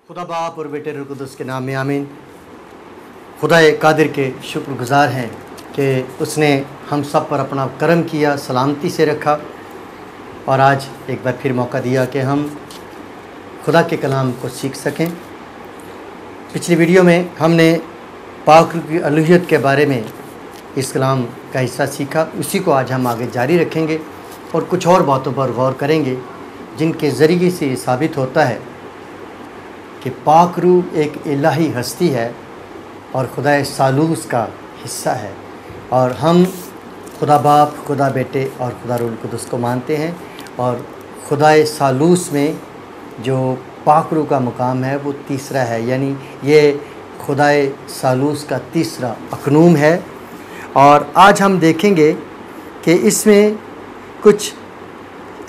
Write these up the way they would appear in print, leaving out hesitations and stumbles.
खुदा बाप और बेटे रूह कुद्दुस के नाम में आमीन। खुदा कादिर के शुक्रगुज़ार हैं कि उसने हम सब पर अपना करम किया, सलामती से रखा और आज एक बार फिर मौका दिया कि हम खुदा के कलाम को सीख सकें। पिछली वीडियो में हमने पाक रूह की अलूहियत के बारे में इस कलाम का हिस्सा सीखा, उसी को आज हम आगे जारी रखेंगे और कुछ और बातों पर गौर करेंगे जिनके ज़रिए से ये साबित होता है कि पाक रूह एक इलाही हस्ती है और खुदा सालूस का हिस्सा है और हम खुदा बाप, खुदा बेटे और खुदा रूह कुद्दुस को मानते हैं। और खुदा सालूस में जो पाक रूह का मुकाम है वो तीसरा है, यानी ये खुदा सालूस का तीसरा अकनूम है। और आज हम देखेंगे कि इसमें कुछ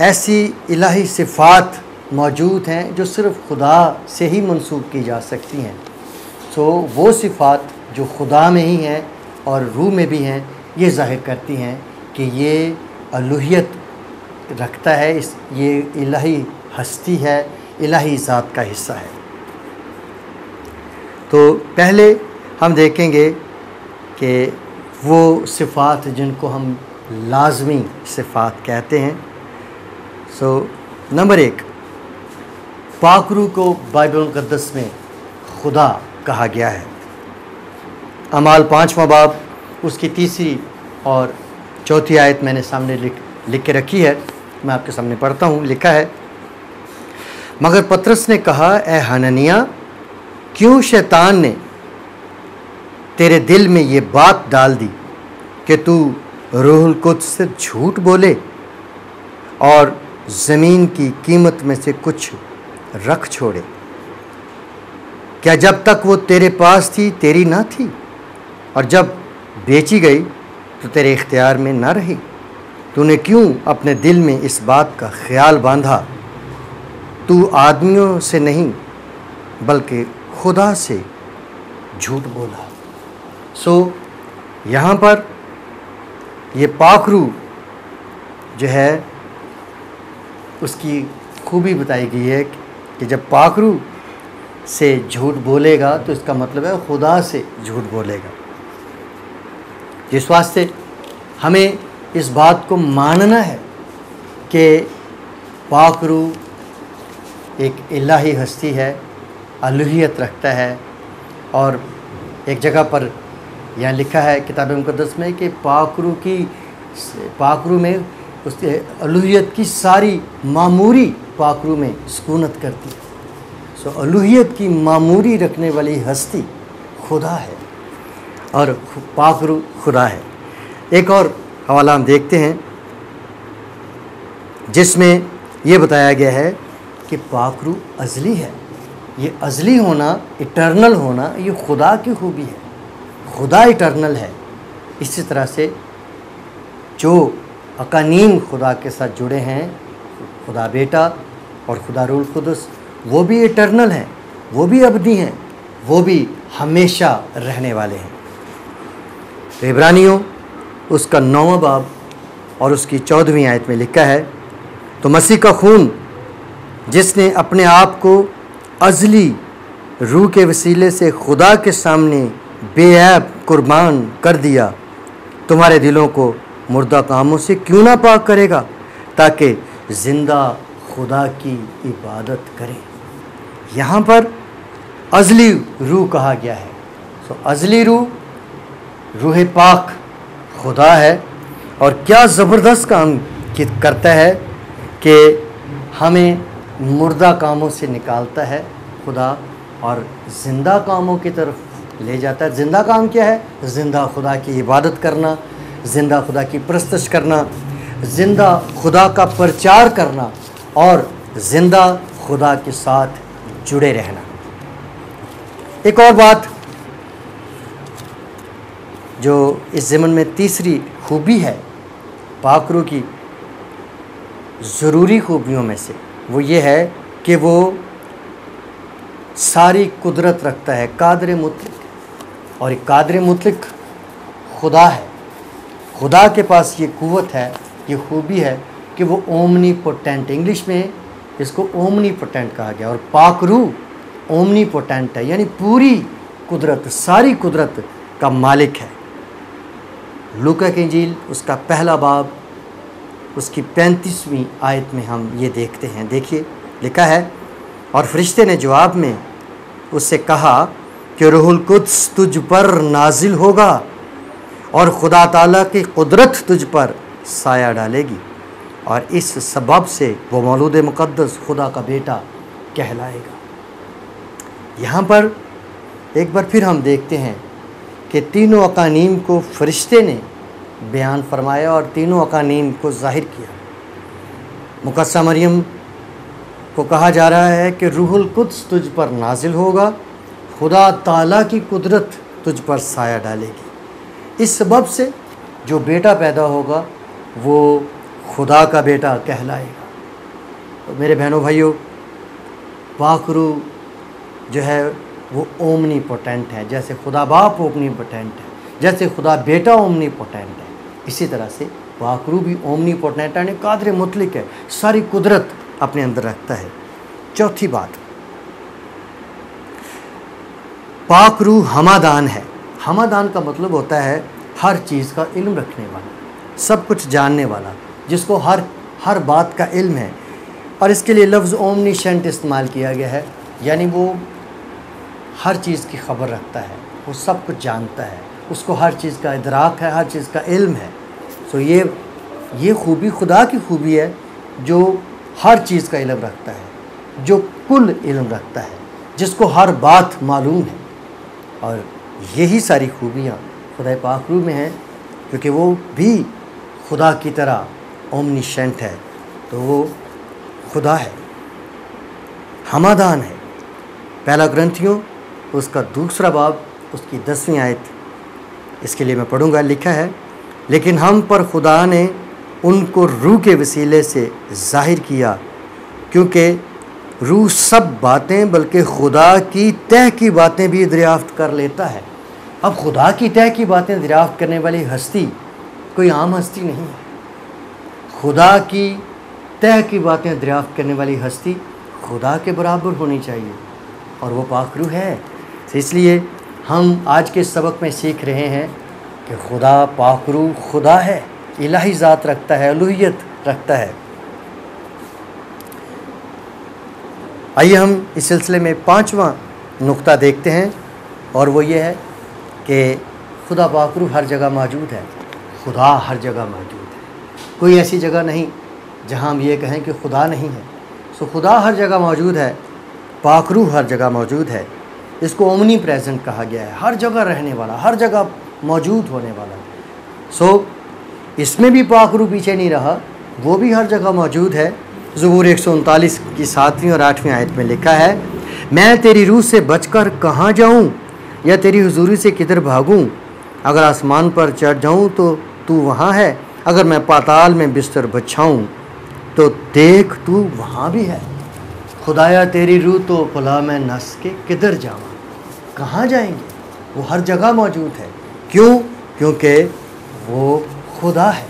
ऐसी इलाही सिफ़ात मौजूद हैं जो सिर्फ़ खुदा से ही मंसूब की जा सकती हैं। सो वो सिफ़ात जो खुदा में ही हैं और रूह में भी हैं, ये ज़ाहिर करती हैं कि ये अलूहियत रखता है, ये इलाही हस्ती है, इलाही ज़ात का हिस्सा है। तो पहले हम देखेंगे कि वो सिफ़ात जिनको हम लाज़मी सिफ़ात कहते हैं। सो नंबर 1, पाक रूह को बाइबल मुक़द्दस में खुदा कहा गया है। अमाल 5वां बाब उसकी 3री और 4थी आयत मैंने सामने लिख के रखी है, मैं आपके सामने पढ़ता हूँ। लिखा है, मगर पतरस ने कहा, ए हननिया, क्यों शैतान ने तेरे दिल में ये बात डाल दी कि तू रूहुल कुद्स से झूठ बोले और ज़मीन की कीमत में से कुछ रख छोड़े? क्या जब तक वो तेरे पास थी तेरी ना थी, और जब बेची गई तो तेरे इख्तियार में ना रही? तूने क्यों अपने दिल में इस बात का ख्याल बांधा? तू आदमियों से नहीं बल्कि खुदा से झूठ बोला। सो यहाँ पर ये पाक रूह जो है उसकी खूबी बताई गई है कि जब पाक रूह से झूठ बोलेगा तो इसका मतलब है खुदा से झूठ बोलेगा। जिस वास्ते हमें इस बात को मानना है कि पाक रूह एक इलाही हस्ती है, अलूहियत रखता है। और एक जगह पर यहाँ लिखा है किताब मुक़द्दस में कि पाक रूह में उसके अलूहियत की सारी मामूरी पाक रूह में सुकूनत करती है। सो अलूहियत की मामूरी रखने वाली हस्ती खुदा है और पाक रूह खुदा है। एक और हवाला हम देखते हैं जिसमें यह बताया गया है कि पाक रूह अज़ली है। ये अज़ली होना, इटर्नल होना, ये खुदा की खूबी है। खुदा इटर्नल है। इसी तरह से जो अकानीम खुदा के साथ जुड़े हैं, खुदा बेटा और खुदा रूह कुद्दुस, वो भी इटर्नल हैं, वो भी अबदी हैं, वो भी हमेशा रहने वाले हैं। तो इब्रानियों उसका 9वां बाब और उसकी 14वीं आयत में लिखा है, तो मसीह का खून जिसने अपने आप को अज़ली रूह के वसीले से खुदा के सामने बेऐब कुर्बान कर दिया, तुम्हारे दिलों को मुर्दा कामों से क्यों ना पाक करेगा, ताकि ज़िंदा खुदा की इबादत करें। यहाँ पर अज़ली रूह कहा गया है। सो अज़ली रूह पाक खुदा है और क्या ज़बरदस्त काम करता है कि हमें मुर्दा कामों से निकालता है खुदा और ज़िंदा कामों की तरफ ले जाता है। ज़िंदा काम क्या है? ज़िंदा खुदा की इबादत करना, ज़िंदा खुदा की परस्तश करना, ज़िंदा खुदा का प्रचार करना और ज़िंदा खुदा के साथ जुड़े रहना। एक और बात जो इस ज़मन में तीसरी खूबी है पाक रूह की ज़रूरी खूबियों में से, वो ये है कि वो सारी कुदरत रखता है, कादिर मुतलक। और कादिर मुतलक खुदा है। खुदा के पास ये क़ुव्वत है, ये खूबी है कि वो ओमनी पोटेंट, इंग्लिश में इसको ओमनी पोटेंट कहा गया, और पाक रूह ओमनीपोटेंट है, यानी पूरी कुदरत, सारी कुदरत का मालिक है। लूका की इंजील उसका पहला बाब उसकी 35वीं आयत में हम ये देखते हैं। देखिए लिखा है, और फरिश्ते ने जवाब में उससे कहा कि रूहुल कुद्स तुझ पर नाजिल होगा और खुदा ताला की कुदरत तुझ पर साया डालेगी, और इस सबब से वो मौलूद मुक़द्दस खुदा का बेटा कहलाएगा। यहाँ पर एक बार फिर हम देखते हैं कि तीनों अकानीम को फरिश्ते ने बयान फरमाया और तीनों अकानीम को ज़ाहिर किया। मुक़द्दसा मरियम को कहा जा रहा है कि रूहुल कुद्स तुझ पर नाजिल होगा, खुदा ताला की कुदरत तुझ पर साया डालेगी। इस सबब से जो बेटा पैदा होगा वो खुदा का बेटा कहलाएगा। तो मेरे बहनों भाइयों, पाक रूह जो है वो ओमनीपोटेंट है। जैसे खुदा बाप ओमनीपोटेंट है, जैसे खुदा बेटा ओमनीपोटेंट है, इसी तरह से पाक रूह भी ओमनीपोटेंट यानी कादिर मुतलक है, सारी कुदरत अपने अंदर रखता है। चौथी बात, पाक रूह हमादान है। हमादान का मतलब होता है हर चीज़ का इल्म रखने वाला, सब कुछ जानने वाला, जिसको हर बात का इल्म है। और इसके लिए लफ्ज़ ओमनीशेंट इस्तेमाल किया गया है, यानी वो हर चीज़ की खबर रखता है, वो सब कुछ जानता है, उसको हर चीज़ का इदराक है, हर चीज़ का इल्म है। सो ये खूबी खुदा की खूबी है जो हर चीज़ का इल्म रखता है, जो कुल इल्म रखता है, जिसको हर बात मालूम है। और यही सारी खूबियाँ खुदा पाक रूह में हैं, क्योंकि वो भी खुदा की तरह ओमनीशेंट है, तो वो खुदा है, हमादान है। पहला ग्रंथियों उसका दूसरा बाब उसकी 10वीं आयत, इसके लिए मैं पढ़ूंगा। लिखा है, लेकिन हम पर खुदा ने उनको रूह के वसीले से ज़ाहिर किया, क्योंकि रूह सब बातें बल्कि खुदा की तह की बातें भी दरियाफ़्त कर लेता है। अब खुदा की तह की बातें दरियाफ़्त करने वाली हस्ती कोई आम हस्ती नहीं है। खुदा की तह की बातें दरियाफ़्त करने वाली हस्ती खुदा के बराबर होनी चाहिए, और वो पाक रूह है। इसलिए हम आज के सबक में सीख रहे हैं कि खुदा पाक रूह खुदा है, इलाही ज़ात रखता है, अलूहियत रखता है। आइए हम इस सिलसिले में 5वां नुक्ता देखते हैं, और वो ये है कि खुदा पाक रूह हर जगह मौजूद है। खुदा हर जगह मौजूद है, कोई ऐसी जगह नहीं जहां हम ये कहें कि खुदा नहीं है। सो खुदा हर जगह मौजूद है, पाक रूह हर जगह मौजूद है। इसको ओमनी प्रेजेंट कहा गया है, हर जगह रहने वाला, हर जगह मौजूद होने वाला। सो इसमें भी पाक रूह पीछे नहीं रहा, वो भी हर जगह मौजूद है। ज़बूर 139 की 7वीं और 8वीं आयत में लिखा है, मैं तेरी रूह से बचकर कहाँ जाऊँ या तेरी हुजूरी से किधर भागूँ? अगर आसमान पर चढ़ जाऊँ तो तू वहाँ है, अगर मैं पाताल में बिस्तर बिछाऊँ तो देख तू वहाँ भी है। खुदाया तेरी रूह तो भला मैं नस के किधर जाऊँ? कहाँ जाएंगे? वो हर जगह मौजूद है। क्यों? क्योंकि वो खुदा है,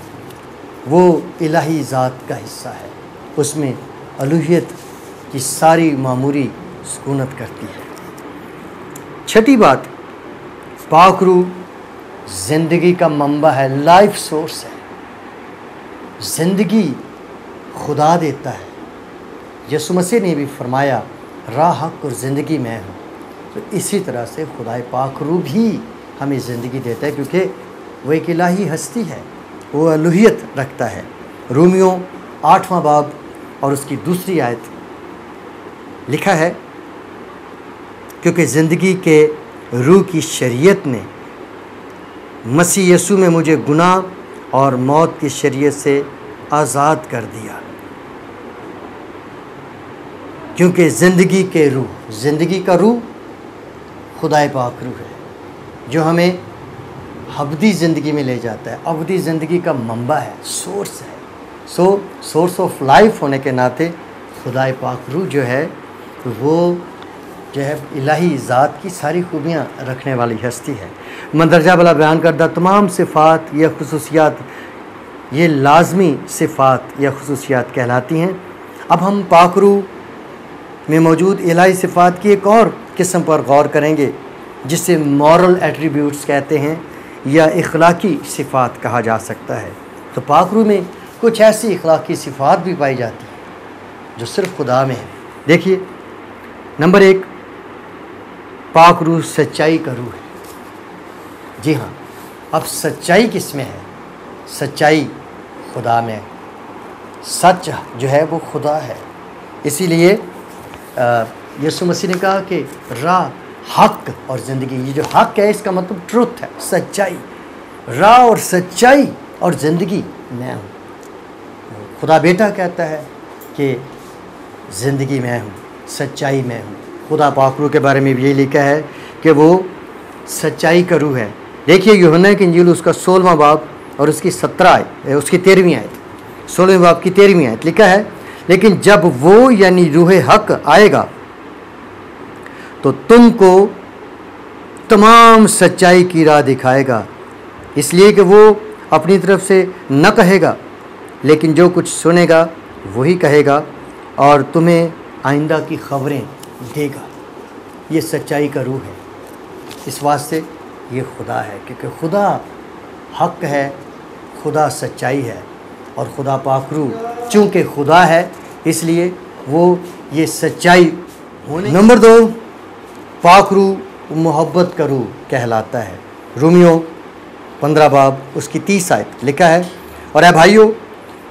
वो इलाही ज़ात का हिस्सा है, उसमें अलूहियत की सारी मामूरी सुकूनत करती है। छठी बात, पाक रूह ज़िंदगी का मंबा है, लाइफ सोर्स है। ज़िंदगी खुदा देता है। यीशु मसीह ने भी फरमाया, राह हक़ और ज़िंदगी मैं हूँ। तो इसी तरह से खुदा पाक रूह भी हमें ज़िंदगी देता है, क्योंकि वो एक इलाही हस्ती है, वो अलूहियत रखता है। रोमियो 8वां बाब और उसकी 2री आयत लिखा है, क्योंकि ज़िंदगी के रूह की शरीयत ने मसीह यीशु में मुझे गुनाह और मौत की शरीयत से आज़ाद कर दिया। क्योंकि ज़िंदगी के रूह, ज़िंदगी का रूह खुदाए पाक रूह है, जो हमें अबदी ज़िंदगी में ले जाता है, अबदी ज़िंदगी का मंबा है, सोर्स है। सोर्स ऑफ लाइफ होने के नाते खुदाए पाक रूह जो है वो जो है इलाही ज़ात की सारी खूबियाँ रखने वाली हस्ती है। मंदरजा वाला बयान करदा तमाम सिफ़ात या खुसूसियात ये लाजमी सिफ़ात या खुसूसियात कहलाती हैं। अब हम पाक रूह में मौजूद इलाही सिफ़ात की एक और किस्म पर गौर करेंगे, जिसे मॉरल एट्रीब्यूट्स कहते हैं या इखलाकी सिफ़ात कहा जा सकता है। तो पाक रूह में कुछ ऐसी इखलाकी सिफ़ात भी पाई जाती है जो सिर्फ़ खुदा में है। देखिए, नंबर 1, पाक रूह सच्चाई का रूह है। जी हाँ, अब सच्चाई किस में है? सच्चाई खुदा में है। सच जो है वो खुदा है। इसीलिए यीशु मसीह ने कहा कि राह, हक और ज़िंदगी, ये जो हक है इसका मतलब ट्रुथ है, सच्चाई। राह और सच्चाई और ज़िंदगी मैं हूँ। खुदा बेटा कहता है कि ज़िंदगी मैं हूँ, सच्चाई मैं हूँ। खुदा पाक रूह के बारे में भी यही लिखा है कि वो सच्चाई का रूह है। देखिए, यूहन्ना की इंजील उसका 16वां बाब और उसकी 13वीं आयत, 16वें बाब की 13वीं आयत लिखा है, लेकिन जब वो यानी रूह हक आएगा तो तुमको तमाम सच्चाई की राह दिखाएगा, इसलिए कि वो अपनी तरफ से न कहेगा, लेकिन जो कुछ सुनेगा वही कहेगा और तुम्हें आइंदा की खबरें देगा। ये सच्चाई का रूह है। इस वास्ते ये खुदा है, क्योंकि खुदा हक है, खुदा सच्चाई है और खुदा पाक रूह चूँकि खुदा है इसलिए वो ये सच्चाई होने। नंबर 2, पाक रूह मोहब्बत का रूह कहलाता है। रोमियो 15 बाब उसकी 30 आयत लिखा है, और है भाइयों,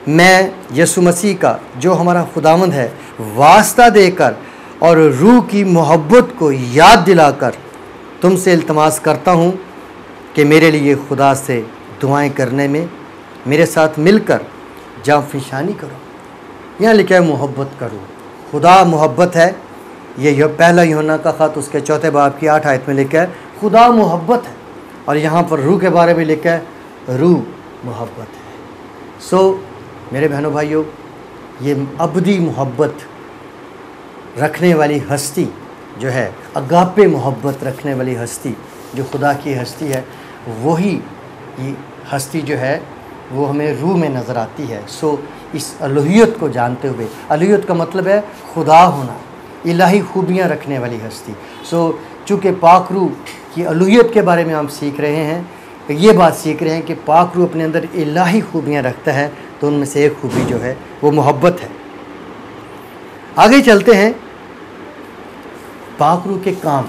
मैं यीशु मसीह का जो हमारा खुदावंद है वास्ता देकर और रूह की मोहब्बत को याद दिलाकर तुमसे इल्तमास करता हूँ कि मेरे लिए खुदा से दुआएं करने में मेरे साथ मिलकर जाँफिशानी करो। यहाँ लिखा है मोहब्बत करो। खुदा मोहब्बत है। ये पहला यूहन्ना का ख़त उसके 4 बाब की 8 आयत में लिखा है खुदा मोहब्बत है, और यहाँ पर रूह के बारे में लिखा है रूह मोहब्बत है। सो मेरे बहनों भाइयों, ये अबदी मोहब्बत रखने वाली हस्ती जो है, अगापे मोहब्बत रखने वाली हस्ती जो खुदा की हस्ती है, वही ये हस्ती जो है वो हमें रूह में नज़र आती है। सो इस अलूहियत को जानते हुए, अलूहियत का मतलब है खुदा होना, इलाही खूबियाँ रखने वाली हस्ती। सो चूँकि पाक रूह की अलूहियत के बारे में हम सीख रहे हैं, ये बात सीख रहे हैं कि पाक रूह अपने अंदर इलाही खूबियाँ रखता है, तो उनमें से एक खूबी जो है वो मोहब्बत है। आगे चलते हैं, पाक रूह के काम।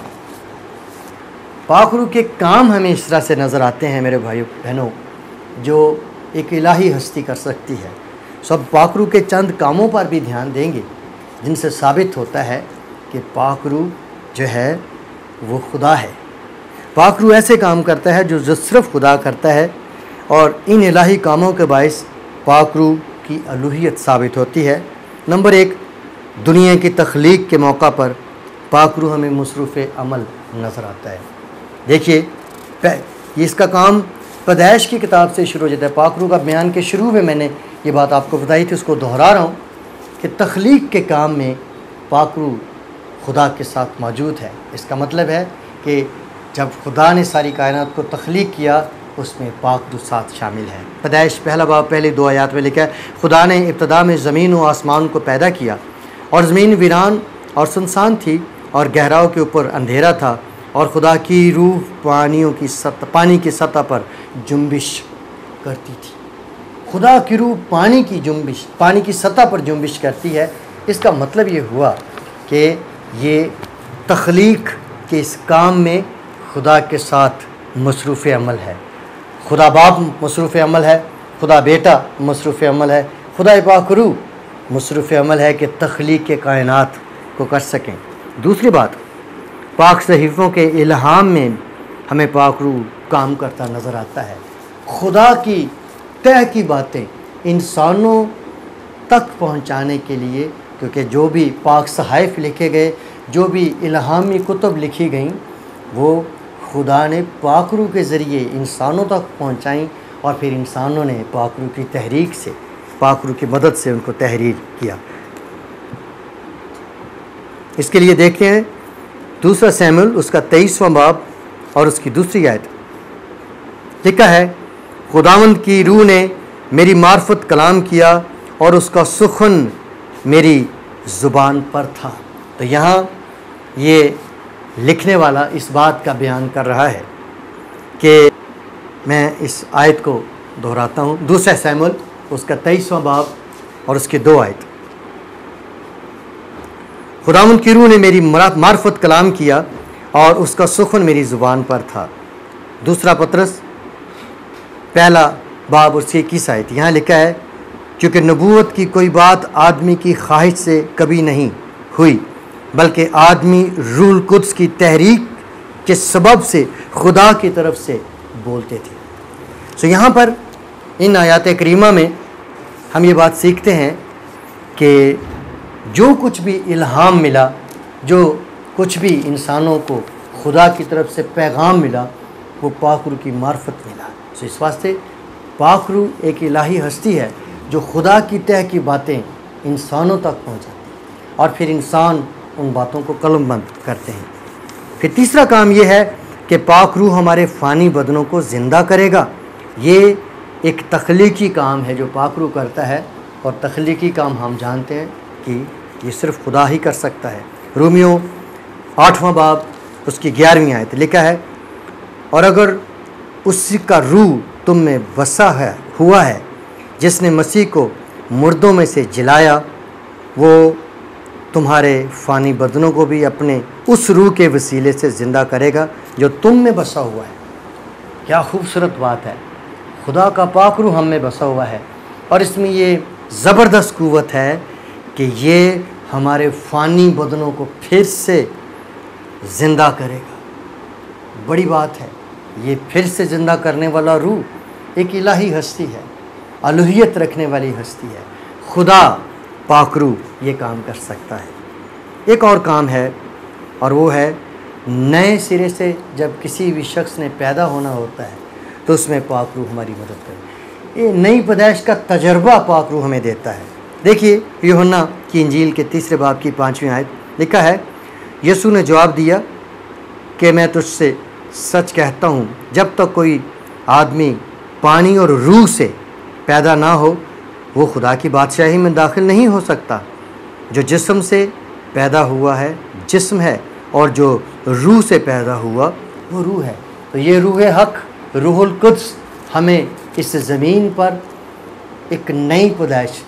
पाक रूह के काम हमें इस तरह से नज़र आते हैं मेरे भाइयों बहनों, जो एक इलाही हस्ती कर सकती है। सब पाक रूह के चंद कामों पर भी ध्यान देंगे जिनसे साबित होता है कि पाक रूह जो है वो खुदा है। पाक रूह ऐसे काम करता है जो सिर्फ खुदा करता है, और इन इलाही कामों के बायस पाक रूह की अलूहियत साबित होती है। नंबर 1, दुनिया की तख्लीक के मौका पर पाक रूह हमें मसरूफ़ अमल नज़र आता है। देखिए, इसका काम पैदाइश की किताब से शुरू हो जाता है। पाक रूह का बयान के शुरू में मैंने ये बात आपको बताई थी, उसको दोहरा रहा हूँ कि तख्लीक के काम में पाक रूह खुदा के साथ मौजूद है। इसका मतलब है कि जब खुदा ने सारी कायनात को तख्लीक किया, उसमें पाक रूह साथ शामिल है। पैदाइश 1 बाब पहले 2 आयत में लिखा है, खुदा ने इब्तदा में ज़मीन और आसमान को पैदा किया, और ज़मीन वीरान और सुनसान थी और गहराओं के ऊपर अंधेरा था, और खुदा की रूह पानी की सतह पर जुम्बिश करती थी। खुदा की रूह पानी की सतह पर जुम्बिश करती है। इसका मतलब ये हुआ कि ये तख्लीक के इस काम में खुदा के साथ मसरूफ़ अमल है। खुदा बाप मसरूफ़ अमल है, खुदा बेटा मसरूफ़ अमल है, खुदा पाक रूह मसरूफ़ अमल है कि तख्लीक के कायनात को कर सकें। दूसरी बात, पाक सहीफ़ों के इल्हाम में हमें पाक रूह काम करता नज़र आता है। खुदा की तय की बातें इंसानों तक पहुंचाने के लिए, क्योंकि जो भी पाक सहाइफ़ लिखे गए, जो भी इल्हामी कुतुब लिखी गईं, वो खुदा ने पाक रूह के ज़रिए इंसानों तक पहुंचाईं, और फिर इंसानों ने पाक रूह की तहरीक से, पाक रूह की मदद से उनको तहरीर किया। इसके लिए देखते हैं 2 शमूएल उसका 23वां बाब और उसकी 2 आयत लिखा है, खुदावंद की रूह ने मेरी मार्फत कलाम किया और उसका सुखन मेरी ज़ुबान पर था। तो यहाँ ये लिखने वाला इस बात का बयान कर रहा है कि मैं इस आयत को दोहराता हूँ, दूसरा शमूएल उसका 23वां बाब और उसके 2 आयत। खुदावंद की रूह ने मेरी मार्फत कलाम किया और उसका सुखन मेरी ज़ुबान पर था। दूसरा पतरस 1 बाब उसकी 21 आयत। यहाँ लिखा है, क्योंकि नबूवत की कोई बात आदमी की ख्वाहिश से कभी नहीं हुई, बल्कि आदमी रूह कुद्स की तहरीक के सबब से खुदा की तरफ से बोलते थे। तो यहाँ पर इन आयात करीमा में हम ये बात सीखते हैं कि जो कुछ भी इल्हाम मिला, जो कुछ भी इंसानों को खुदा की तरफ से पैगाम मिला, वो पाक रूह की मार्फत मिला। तो इस वास्ते पाक रूह एक इलाही हस्ती है जो खुदा की तह की बातें इंसानों तक पहुँचाती है और फिर इंसान उन बातों को कलमबंद करते हैं। फिर तीसरा काम ये है कि पाक रूह हमारे फ़ानी बदनों को ज़िंदा करेगा। ये एक तख्लीकी काम है जो पाक रूह करता है, और तख्लीकी काम हम जानते हैं कि ये सिर्फ़ खुदा ही कर सकता है। रोमियो 8वां बाब उसकी 11वीं आयत लिखा है, और अगर उसी का रूह तुम में बसा हुआ है जिसने मसीह को मुर्दों में से जिलाया, वो तुम्हारे फ़ानी बदनों को भी अपने उस रूह के वसीले से ज़िंदा करेगा जो तुम में बसा हुआ है। क्या खूबसूरत बात है, खुदा का पाक रूह हम में बसा हुआ है, और इसमें ये ज़बरदस्त क़ुव्वत है कि ये हमारे फ़ानी बदनों को फिर से ज़िंदा करेगा। बड़ी बात है, ये फिर से ज़िंदा करने वाला रूह एक इलाही हस्ती है, अलूहियत रखने वाली हस्ती है। खुदा पाक रूह ये काम कर सकता है। एक और काम है, और वो है नए सिरे से जब किसी भी शख्स ने पैदा होना होता है तो उसमें पाक रूह हमारी मदद करे। ये नई पैदाइश का तजर्बा पाक रूह हमें देता है। देखिए यूहन्ना की इंजील के 3 बाब की 5वीं आयत लिखा है, यीशु ने जवाब दिया कि मैं तुझसे सच कहता हूँ, जब तक कोई आदमी पानी और रूह से पैदा ना हो वो खुदा की बादशाही में दाखिल नहीं हो सकता। जो जिस्म से पैदा हुआ है जिस्म है, और जो रूह से पैदा हुआ वो रूह है। तो ये रूह हक, रूहुल कुद्स हमें इस ज़मीन पर एक नई पैदाइश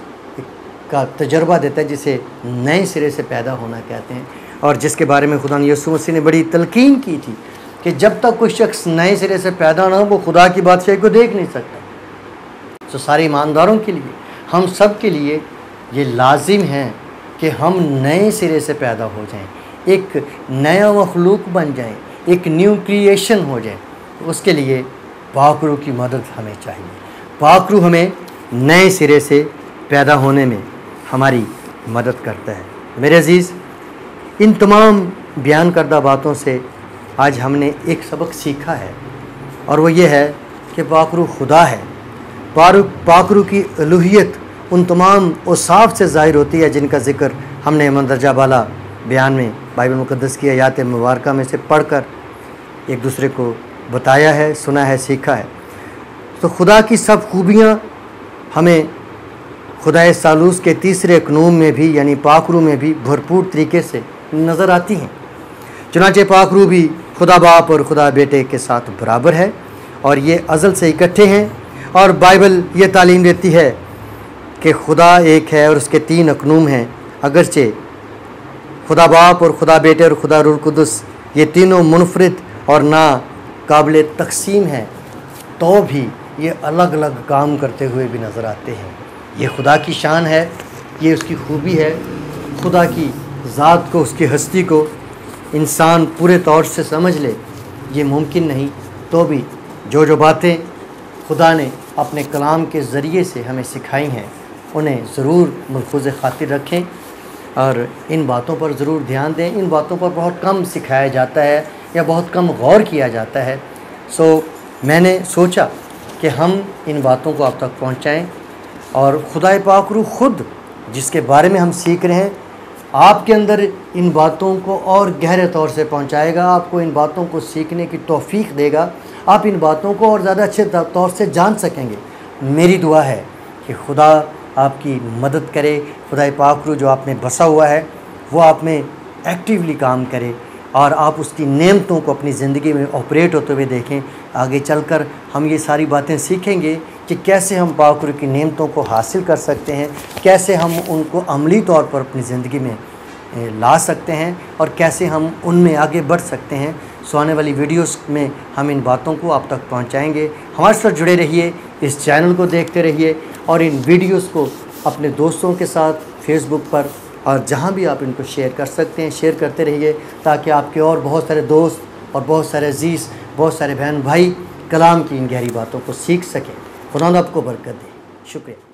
का तजर्बा देता है, जिसे नए सिरे से पैदा होना कहते हैं, और जिसके बारे में खुदा यीशु मसीह ने बड़ी तलकीन की थी कि जब तक कोई शख्स नए सिरे से पैदा ना हो वो खुदा की बादशाही को देख नहीं सकता। तो सारे ईमानदारों के लिए, हम सब के लिए ये लाजिम है कि हम नए सिरे से पैदा हो जाएं, एक नया मखलूक बन जाएं, एक न्यू क्रिएशन हो जाए। उसके लिए पाक रूह की मदद हमें चाहिए। पाक रूह हमें नए सिरे से पैदा होने में हमारी मदद करता है। मेरे अज़ीज़, इन तमाम बयान करदा बातों से आज हमने एक सबक सीखा है, और वो ये है कि पाक रूह खुदा है। पाक रूह की अलूहियत उन तमाम औसाफ से ज़ाहिर होती है जिनका ज़िक्र हमने मंदरजा वाला बयान में बाइबल मुक़द्दस की आयात मुबारका में से पढ़कर एक दूसरे को बताया है, सुना है, सीखा है। तो खुदा की सब खूबियाँ हमें खुदा सालूस के तीसरे क़नून में भी, यानी पाक रूह में भी भरपूर तरीके से नज़र आती हैं। चुनांचे पाक रूह भी खुदा बाप और खुदा बेटे के साथ बराबर है, और ये अज़ल से इकट्ठे हैं। और बाइबल ये तालीम देती है कि खुदा एक है और उसके 3 अक़नूम हैं। अगरचे खुदा बाप और खुदा बेटे और खुदा रूह कुद्दुस ये तीनों मुनफरिद और ना काबिल तकसीम हैं, तो भी ये अलग अलग काम करते हुए भी नज़र आते हैं। ये खुदा की शान है, ये उसकी खूबी है। खुदा की ज़ात को, उसकी हस्ती को इंसान पूरे तौर से समझ ले ये मुमकिन नहीं, तो भी जो जो बातें खुदा ने अपने कलाम के ज़रिए से हमें सिखाई हैं उन्हें ज़रूर मलफूज़ ख़ातिर रखें और इन बातों पर ज़रूर ध्यान दें। इन बातों पर बहुत कम सिखाया जाता है या बहुत कम गौर किया जाता है। मैंने सोचा कि हम इन बातों को आप तक पहुँचाएँ, और खुदा पाक रूह खुद जिसके बारे में हम सीख रहे हैं आपके अंदर इन बातों को और गहरे तौर से पहुंचाएगा, आपको इन बातों को सीखने की तौफीक देगा, आप इन बातों को और ज़्यादा अच्छे तौर से जान सकेंगे। मेरी दुआ है कि खुदा आपकी मदद करे, खुदा पाक रूह जो आप में बसा हुआ है वो आप में एक्टिवली काम करे और आप उसकी नेमतों को अपनी ज़िंदगी में ऑपरेट होते हुए देखें। आगे चलकर हम ये सारी बातें सीखेंगे कि कैसे हम पाक रूह की नेमतों को हासिल कर सकते हैं, कैसे हम उनको अमली तौर पर अपनी ज़िंदगी में ला सकते हैं और कैसे हम उनमें आगे बढ़ सकते हैं। सो आने वाली वीडियोस में हम इन बातों को आप तक पहुंचाएंगे। हमारे साथ जुड़े रहिए, इस चैनल को देखते रहिए और इन वीडियोस को अपने दोस्तों के साथ फेसबुक पर और जहां भी आप इनको शेयर कर सकते हैं शेयर करते रहिए, ताकि आपके और बहुत सारे दोस्त और बहुत सारे अजीज़, बहुत सारे बहन भाई कलाम की इन गहरी बातों को सीख सकें। खुदा आपको बरकत दे। शुक्रिया।